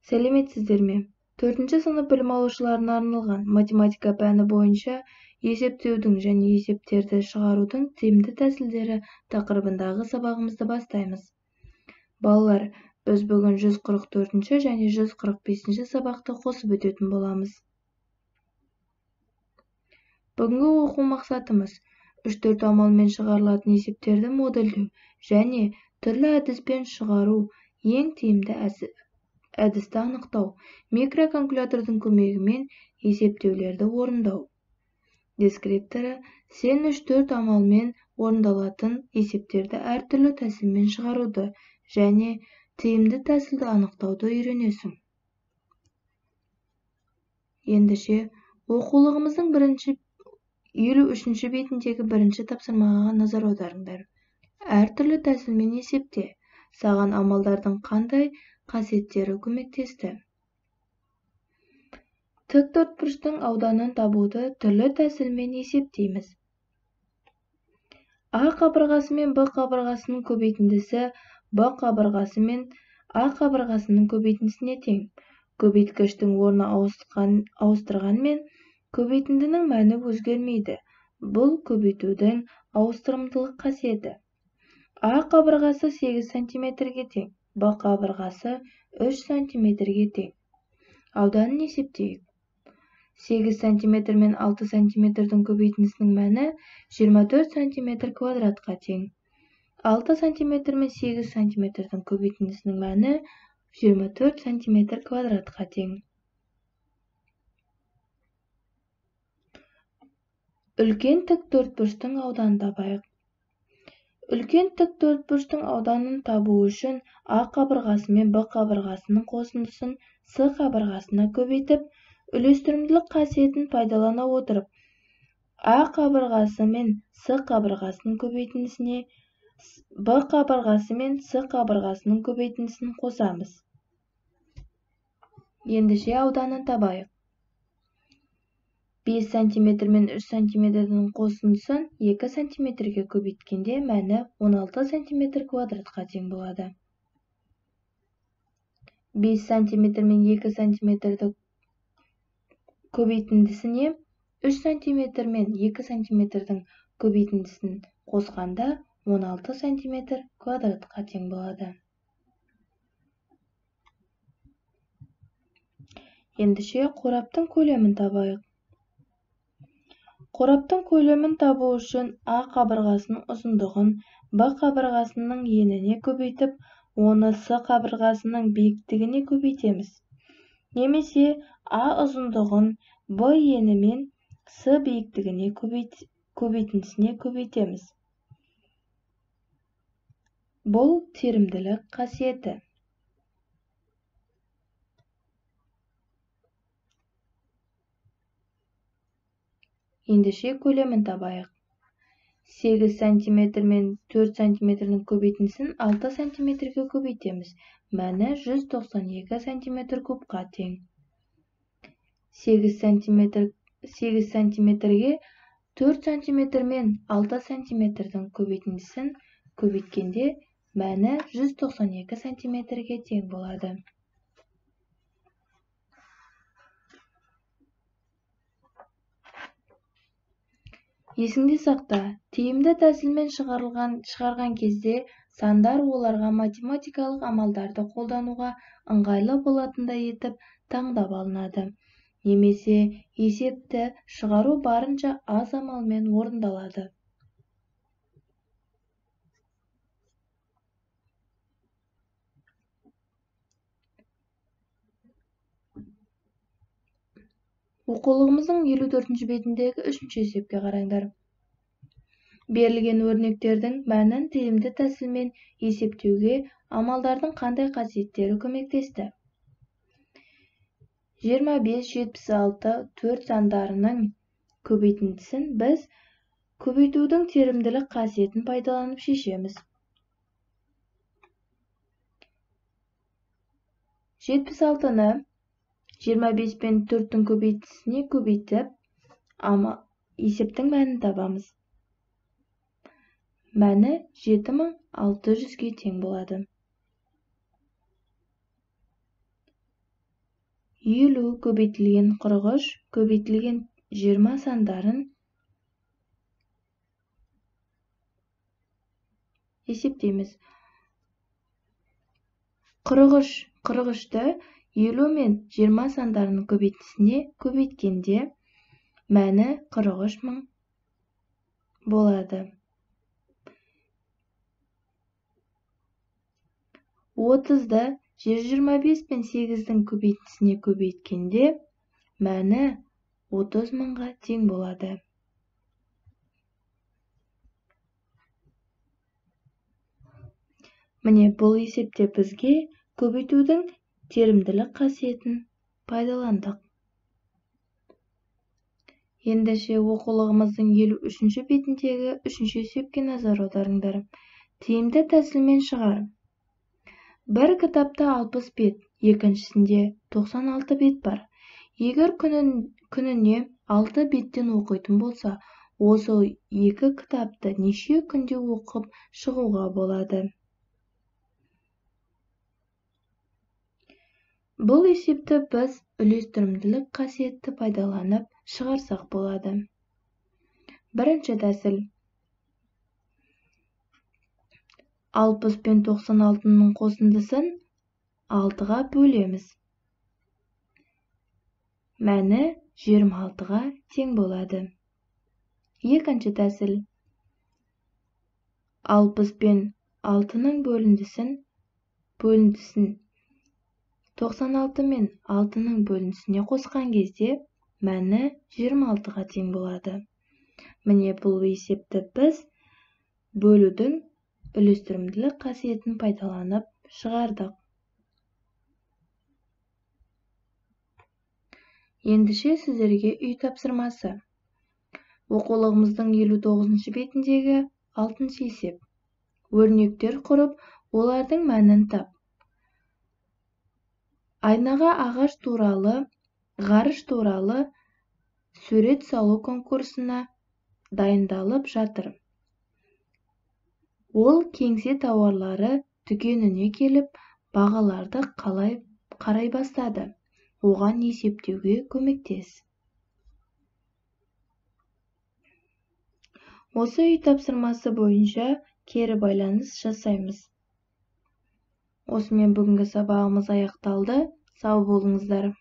Сәлеметсіздер ме? 4-ші сынып білім алушыларына арналған математика пәні бойынша есептеудің және есептерді шығарудың тиімді тәсілдері тақырыбындағы сабағымызды бастаймыз. Балалар, біз бүгін 144-ші және 145-ші сабақты қосып өтетін боламыз. Бүгінгі оқу мақсатымыз 3-4 амалмен шығарылатын есептерді модельдеу және түрлі әдіспен шығару ең тиімді әдісті анықтау, микрокалькулятордың көмегімен есептеулерді орындау. Дескрипторы сен 3-4 амалмен орындалатын есептерді әртүрлі тәсілмен шығаруды және тиімді тәсілді анықтауды үйренесің. Ендеше, оқулығымыздың 53-ші бетіндегі бірінші тапсырмаға назар аударыңдар. Әртүрлі тәсілмен есепте саған амалдардың қандай қасиеттері көмектесті? Тіктөртбұрыштың ауданын табуды түрлі тәсілмен есептейміз. А қабырғасы мен Б қабырғасының көбейтіндісі Б қабырғасы мен А қабырғасының көбейтіндісіне тең. Көбейткіштің орны ауыстырғанмен көбейтіндінің мәні өзгермейді. Бұл көбейтудің ауыстырымдылық қасиеті. А қабырғасы 8 см-ге тең, Б қабырғасы 3 см-ге тең. Ауданын есептейік. 8 см мен 6 см-дің көбейтіндісінің мәні 24 см²-ға тең. 6 см мен 8 см-дің көбейтіндісінің мәні 24 см²-ға тең. Үлкен тіктөртбұрыштың ауданын табайық. Үлкен тіктөртбұрыштың ауданын табу үшін А қабырғасы мен Б қабырғасының қосындысын С қабырғасына көбейтіп, үлестірімділік қасиетін пайдалана отырып, А қабырғасы мен С қабырғасының көбейтіндісіне Б қабырғасы мен С қабырғасының көбейтіндісін қосамыз. Ендеше ауданын табайық. 5 см мен 3 см-дің қосындысын 2 см-ге көбейткенде мәні 16 см²-ға тең болады. 5 см мен 2 см-ді көбейтіндісіне 3 см мен 2 см-дің көбейтіндісін қосқанда 16 см²-ға тең болады. Ендеше қораптың көлемін табайық. Қораптың көлемін табу үшін А қабырғасының ұзындығын Б қабырғасының еніне көбейтіп, оны С қабырғасының биіктігіне көбейтеміз. Немесе А ұзындығын Б ені мен С биіктігіне көбейтіндісіне көбейтеміз. Бұл терімділік қасиеті. Ендеше көлемін табайық. 8 см мен 4 см-ның көбейтіндісін 6 см-ге көбейтеміз. Мәні 192 см³-ға тең. 8 см-ге 4 см мен 6 см-дің көбейтіндісін көбейткенде мәні 192 см-ге тең болады. Есіңде сақта, тиімді тәсілмен шығарған кезде сандар оларға математикалық амалдарды қолдануға ыңғайлы болатындай етіп таңдап алынады. Немесе есепті шығару барынша аз амалмен орындалады. Оқулығымыздың 54-ші бетіндегі 3-ші есепке қараңдар. Берілген өрнектердің мәнін тиімді тәсілмен есептеуге амалдардың қандай қасиеттері көмектесті? 25, 76, 4 сандарының көбейтіндісін біз көбейтудің терімділік қасиетін пайдаланып шешеміз. 76-ны 25 пен 4-тің көбейтісіне көбейтіп, есептің мәнін табамыз. Мәні 7600-ге тең болады. 50 көбейтілген 43 көбейтілген 20 сандарын есептейміз. 43-ті 50 мен 20 сандарының көбейтісіне көбейткенде мәні 43 мың болады. 30-ды 125 пен 8-дің көбейтісіне көбейткенде мәні 30 мыңға тең болады. Міне бұл есепте бізге көбейтудің терімділік қасиетін пайдаландық. Ендеше оқулығымыздың 53-ші бетіндегі 3-ші есепке назар аударыңдар. Тиімді тәсілмен шығар. Бір кітапта 60 бет, екіншісінде 96 бет бар. Егер күніне 6 беттен оқитын болса, осы екі кітапты неше күнде оқып шығуға болады? Бұл есепті біз үлестірімділік қасиетті пайдаланып шығарсақ болады. Бірінші тәсіл. 60 пен 96-ның қосындысын 6-ға бөлеміз. Мәні 26-ға тең болады. Екінші тәсіл. 60 пен 6-ның бөліндісін 96 мен 6-ның бөлінісіне қосқан кезде мәні 26-ға тең болады. Міне бұл есепті біз бөлудің үлестірімділік қасиетін пайдаланып шығардық. Ендеше сіздерге үй тапсырмасы. Оқулығымыздың 59-ші бетіндегі 6-шы есеп. Өрнектер құрып, олардың мәнін тап. Айнаға ағаш туралы, ғарыш туралы сурет салу конкурсына дайындалып жатыр. Ол кеңсе тауарлары дүкеніне келіп, бағаларды қарай бастады. Оған есептеуге көмектес. Осы үй тапсырмасы бойынша кері байланыс жасаймыз. Осымен бүгінгі сабағымыз аяқталды. Сау болыңыздар.